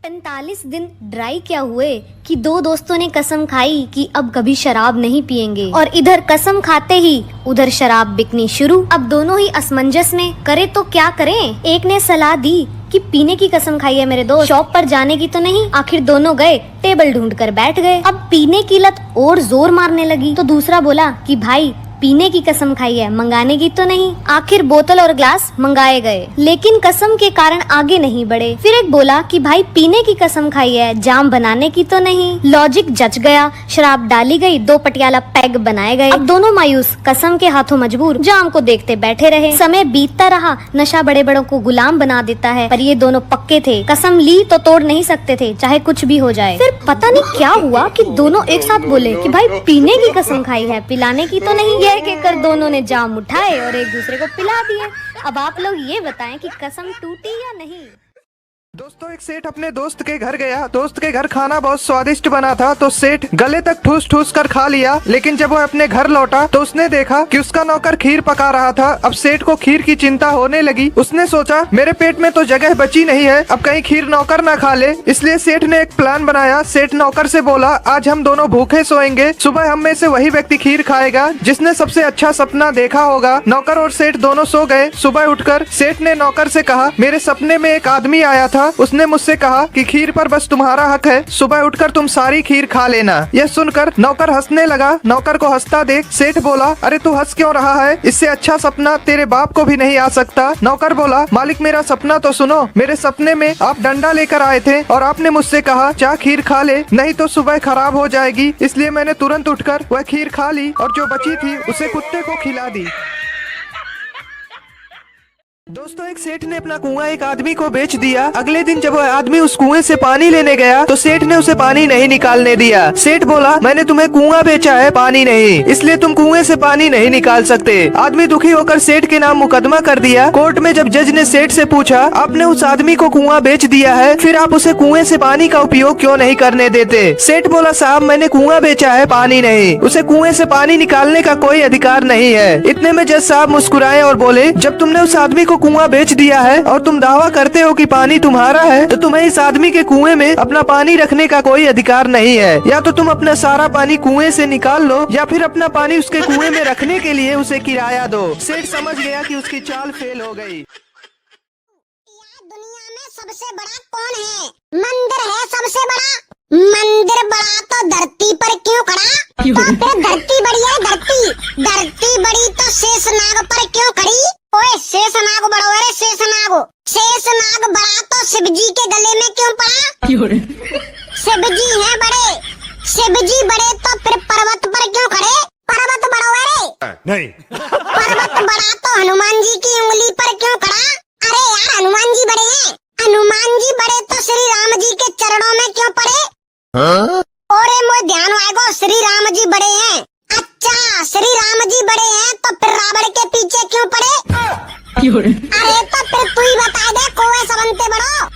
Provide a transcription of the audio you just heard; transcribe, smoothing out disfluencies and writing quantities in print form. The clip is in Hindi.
45 दिन ड्राई क्या हुए कि दो दोस्तों ने कसम खाई कि अब कभी शराब नहीं पिएंगे, और इधर कसम खाते ही उधर शराब बिकनी शुरू। अब दोनों ही असमंजस में करे तो क्या करें। एक ने सलाह दी कि पीने की कसम खाई है मेरे दोस्त, शॉप पर जाने की तो नहीं। आखिर दोनों गए, टेबल ढूंढ कर बैठ गए। अब पीने की लत और जोर मारने लगी तो दूसरा बोला कि भाई पीने की कसम खाई है, मंगाने की तो नहीं। आखिर बोतल और ग्लास मंगाए गए, लेकिन कसम के कारण आगे नहीं बढ़े। फिर एक बोला कि भाई पीने की कसम खाई है, जाम बनाने की तो नहीं। लॉजिक जच गया, शराब डाली गई, दो पटियाला पैग बनाए गए। अब दोनों मायूस, कसम के हाथों मजबूर, जाम को देखते बैठे रहे। समय बीतता रहा, नशा बड़े बड़ों को गुलाम बना देता है, पर ये दोनों पक्के थे, कसम ली तो तोड़ नहीं सकते थे, चाहे कुछ भी हो जाए। फिर पता नहीं क्या हुआ कि दोनों एक साथ बोले कि भाई पीने की कसम खाई है, पिलाने की तो नहीं। यह कहकर दोनों ने जाम उठाए और एक दूसरे को पिला दिए। अब आप लोग ये बताएं कि कसम टूटी या नहीं। दोस्तों, एक सेठ अपने दोस्त के घर गया। दोस्त के घर खाना बहुत स्वादिष्ट बना था, तो सेठ गले तक ठूस ठूस कर खा लिया। लेकिन जब वो अपने घर लौटा तो उसने देखा कि उसका नौकर खीर पका रहा था। अब सेठ को खीर की चिंता होने लगी। उसने सोचा मेरे पेट में तो जगह बची नहीं है, अब कहीं खीर नौकर ना खा ले। इसलिए सेठ ने एक प्लान बनाया। सेठ नौकर से बोला, आज हम दोनों भूखे सोएंगे, सुबह हम में से वही व्यक्ति खीर खाएगा जिसने सबसे अच्छा सपना देखा होगा। नौकर और सेठ दोनों सो गए। सुबह उठकर सेठ ने नौकर से कहा, मेरे सपने में एक आदमी आया था, उसने मुझसे कहा कि खीर पर बस तुम्हारा हक है, सुबह उठकर तुम सारी खीर खा लेना। यह सुनकर नौकर हंसने लगा। नौकर को हंसता देख सेठ बोला, अरे तू हंस क्यों रहा है, इससे अच्छा सपना तेरे बाप को भी नहीं आ सकता। नौकर बोला, मालिक मेरा सपना तो सुनो। मेरे सपने में आप डंडा लेकर आए थे और आपने मुझसे कहा जा खीर खा ले, नहीं तो सुबह खराब हो जाएगी। इसलिए मैंने तुरंत उठकर वह खीर खा ली और जो बची थी उसे कुत्ते को खिला दी। दोस्तों, एक सेठ ने अपना कुआं एक आदमी को बेच दिया। अगले दिन जब वह आदमी उस कुएं से पानी लेने गया तो सेठ ने उसे पानी नहीं निकालने दिया। सेठ बोला, मैंने तुम्हें कुआं बेचा है, पानी नहीं, इसलिए तुम कुएं से पानी नहीं निकाल सकते। आदमी दुखी होकर सेठ के नाम मुकदमा कर दिया। कोर्ट में जब जज ने सेठ से पूछा, आपने उस आदमी को कुआं बेच दिया है, फिर आप उसे कुएं से पानी का उपयोग क्यों नहीं करने देते। सेठ बोला, साहब मैंने कुआं बेचा है, पानी नहीं, उसे कुएं से पानी निकालने का कोई अधिकार नहीं है। इतने में जज साहब मुस्कुराए और बोले, जब तुमने उस आदमी को कुआं बेच दिया है और तुम दावा करते हो कि पानी तुम्हारा है, तो तुम्हें इस आदमी के कुएं में अपना पानी रखने का कोई अधिकार नहीं है। या तो तुम अपना सारा पानी कुएं से निकाल लो, या फिर अपना पानी उसके कुएं में रखने के लिए उसे किराया दो। सेठ समझ गया कि उसकी चाल फेल हो गई। दुनिया में सबसे बड़ा कौन है? मंदिर है सबसे बड़ा। मंदिर बड़ा तो धरती पर क्यों खड़ा? तो फिर धरती बड़ी है, धरती बड़ी तो शेषनाग पर क्यों खड़ी? ओए शेषनाग बड़ो है, शेषनाग बड़ा तो शिव जी के गले में क्यों पड़ा? शिव जी बड़े तो फिर पर्वत पर क्यों खड़े? पर्वत बड़ो है नहीं। पर्वत बड़ा तो हनुमान जी की उंगली पर क्यों खड़ा? अरे यार हनुमान जी बड़े हैं, हनुमान जी बड़े तो श्री राम जी के चरणों में क्यों पड़े? और मुझे ध्यान आएगा, श्री राम जी बड़े हैं। अच्छा श्री राम जी बड़े हैं तो फिर रावण के पीछे क्यों पड़े? अरे तो फिर तू ही बता दे, कोवे सबंते बड़ो।